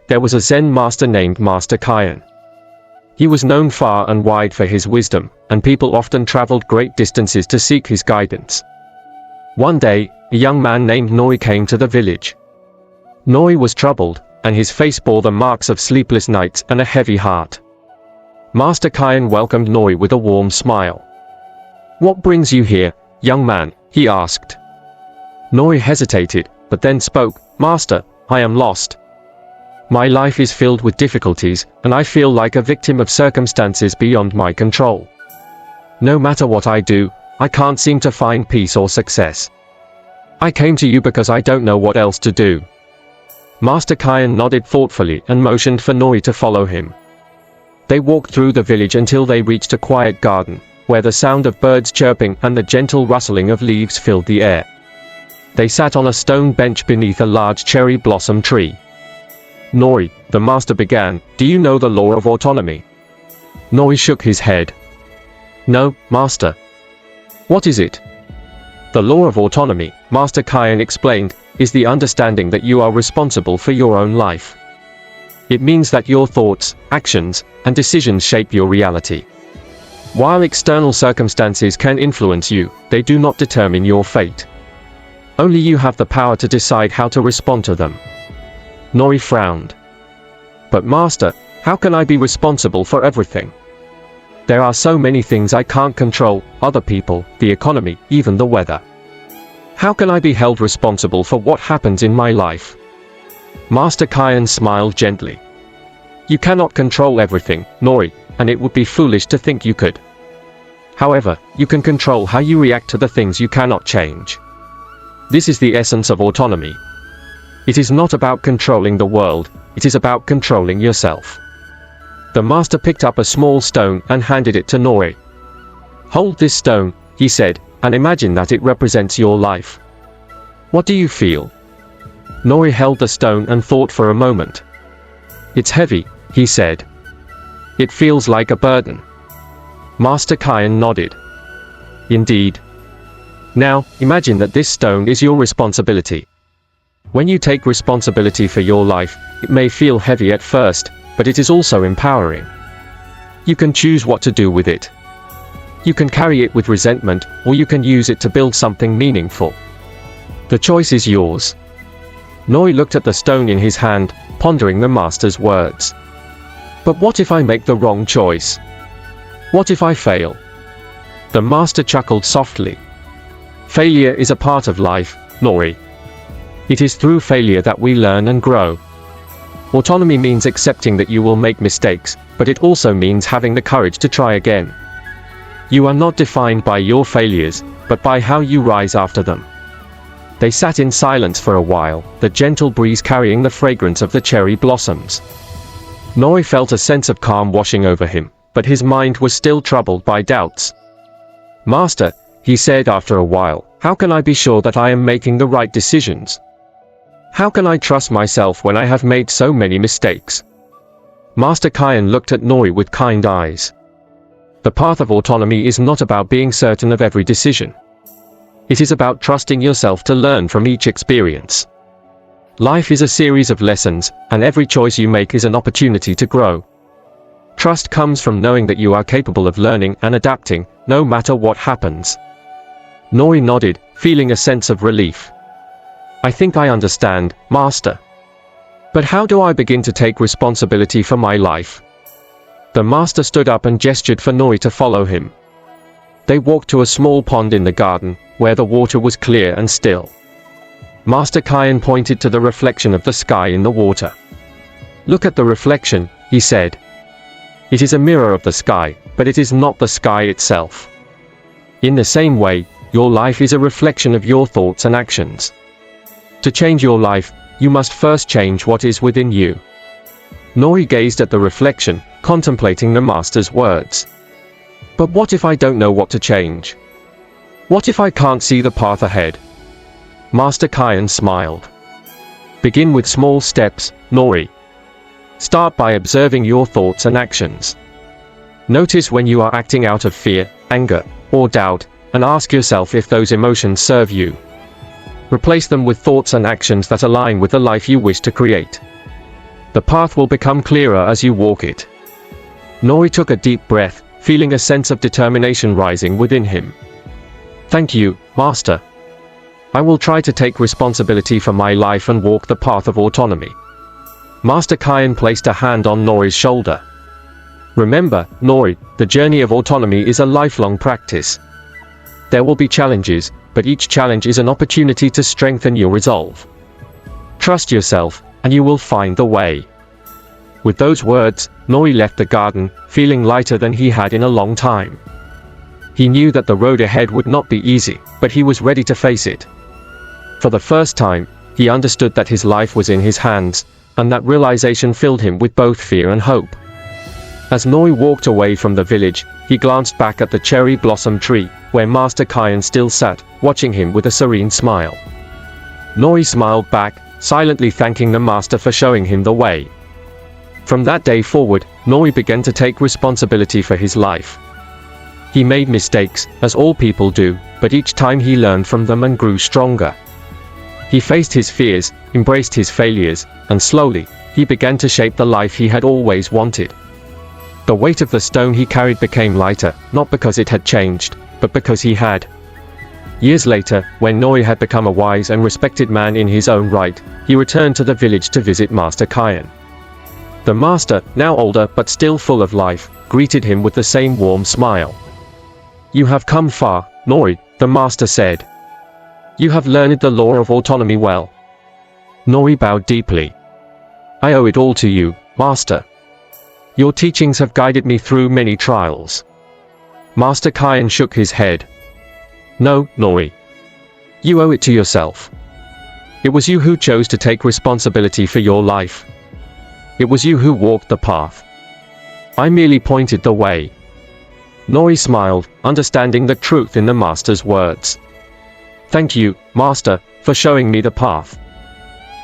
there was a Zen master named Master Kyan. He was known far and wide for his wisdom, and people often traveled great distances to seek his guidance. One day, a young man named Noi came to the village. Noi was troubled, and his face bore the marks of sleepless nights and a heavy heart. Master Kyan welcomed Noi with a warm smile. "What brings you here, young man?" he asked. Noi hesitated, but then spoke. "Master, I am lost. My life is filled with difficulties, and I feel like a victim of circumstances beyond my control. No matter what I do, I can't seem to find peace or success. I came to you because I don't know what else to do." Master Kyan nodded thoughtfully and motioned for Noi to follow him. They walked through the village until they reached a quiet garden, where the sound of birds chirping and the gentle rustling of leaves filled the air. They sat on a stone bench beneath a large cherry blossom tree. "Noi," the master began, "do you know the law of autonomy?" Noi shook his head. "No, master." "What is it?" "The law of autonomy," Master Kyan explained, "is the understanding that you are responsible for your own life. It means that your thoughts, actions, and decisions shape your reality. While external circumstances can influence you, they do not determine your fate. Only you have the power to decide how to respond to them." Noi frowned. "But master, how can I be responsible for everything? There are so many things I can't control, other people, the economy, even the weather. How can I be held responsible for what happens in my life?" Master Kyan smiled gently. "You cannot control everything, Noi, and it would be foolish to think you could. However, you can control how you react to the things you cannot change. This is the essence of autonomy. It is not about controlling the world, it is about controlling yourself." The master picked up a small stone and handed it to Noi. "Hold this stone," he said, "and imagine that it represents your life. What do you feel?" Noi held the stone and thought for a moment. "It's heavy," he said. "It feels like a burden." Master Kyan nodded. "Indeed. Now, imagine that this stone is your responsibility. When you take responsibility for your life, it may feel heavy at first, but it is also empowering. You can choose what to do with it. You can carry it with resentment, or you can use it to build something meaningful. The choice is yours." Noi looked at the stone in his hand, pondering the master's words. "But what if I make the wrong choice? What if I fail?" The master chuckled softly. "Failure is a part of life, Noi. It is through failure that we learn and grow. Autonomy means accepting that you will make mistakes, but it also means having the courage to try again. You are not defined by your failures, but by how you rise after them." They sat in silence for a while, the gentle breeze carrying the fragrance of the cherry blossoms. Noi felt a sense of calm washing over him, but his mind was still troubled by doubts. "Master," he said after a while, "how can I be sure that I am making the right decisions? How can I trust myself when I have made so many mistakes?" Master Kyan looked at Noi with kind eyes. The path of autonomy is not about being certain of every decision. It is about trusting yourself to learn from each experience. Life is a series of lessons, and every choice you make is an opportunity to grow. Trust comes from knowing that you are capable of learning and adapting, no matter what happens. Noi nodded, feeling a sense of relief. "I think I understand, Master. But how do I begin to take responsibility for my life?" The master stood up and gestured for Noi to follow him. They walked to a small pond in the garden, where the water was clear and still. Master Kyan pointed to the reflection of the sky in the water. "Look at the reflection," he said. "It is a mirror of the sky, but it is not the sky itself. In the same way, your life is a reflection of your thoughts and actions. To change your life, you must first change what is within you." Noi gazed at the reflection, contemplating the master's words. "But what if I don't know what to change? What if I can't see the path ahead?" Master Kyan smiled. "Begin with small steps, Noi. Start by observing your thoughts and actions. Notice when you are acting out of fear, anger, or doubt, and ask yourself if those emotions serve you. Replace them with thoughts and actions that align with the life you wish to create. The path will become clearer as you walk it. Nori took a deep breath, feeling a sense of determination rising within him. Thank you, Master. I will try to take responsibility for my life and walk the path of autonomy. Master Kyan placed a hand on Nori's shoulder. Remember, Nori, the journey of autonomy is a lifelong practice. There will be challenges, but each challenge is an opportunity to strengthen your resolve. Trust yourself, and you will find the way. With those words, Nori left the garden, feeling lighter than he had in a long time. He knew that the road ahead would not be easy, but he was ready to face it. For the first time, he understood that his life was in his hands, and that realization filled him with both fear and hope. As Nori walked away from the village, he glanced back at the cherry blossom tree, where Master Kyan still sat, watching him with a serene smile. Nori smiled back, silently thanking the master for showing him the way. From that day forward, Nori began to take responsibility for his life. He made mistakes, as all people do, but each time he learned from them and grew stronger. He faced his fears, embraced his failures, and slowly, he began to shape the life he had always wanted. The weight of the stone he carried became lighter, not because it had changed, but because he had. Years later, when Nori had become a wise and respected man in his own right, he returned to the village to visit Master Kyan. The master, now older but still full of life, greeted him with the same warm smile. You have come far, Nori, the master said. You have learned the law of autonomy well. Nori bowed deeply. I owe it all to you, master. Your teachings have guided me through many trials. Master Kyan shook his head. No, Nori. You owe it to yourself. It was you who chose to take responsibility for your life. It was you who walked the path. I merely pointed the way. Nori smiled, understanding the truth in the master's words. Thank you, master, for showing me the path.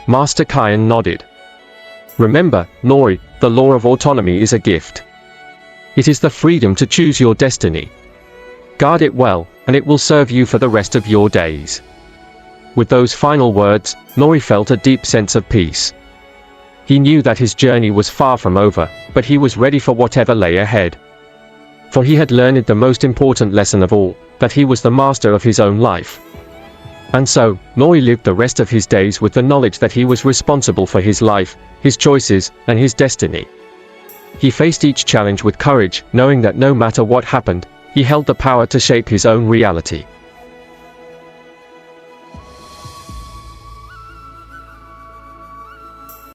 Master Kyan nodded. Remember, Nori, the law of autonomy is a gift. It is the freedom to choose your destiny. Guard it well, and it will serve you for the rest of your days. With those final words, Nori felt a deep sense of peace. He knew that his journey was far from over, but he was ready for whatever lay ahead. For he had learned the most important lesson of all, that he was the master of his own life. And so, Nori lived the rest of his days with the knowledge that he was responsible for his life, his choices, and his destiny. He faced each challenge with courage, knowing that no matter what happened, he held the power to shape his own reality.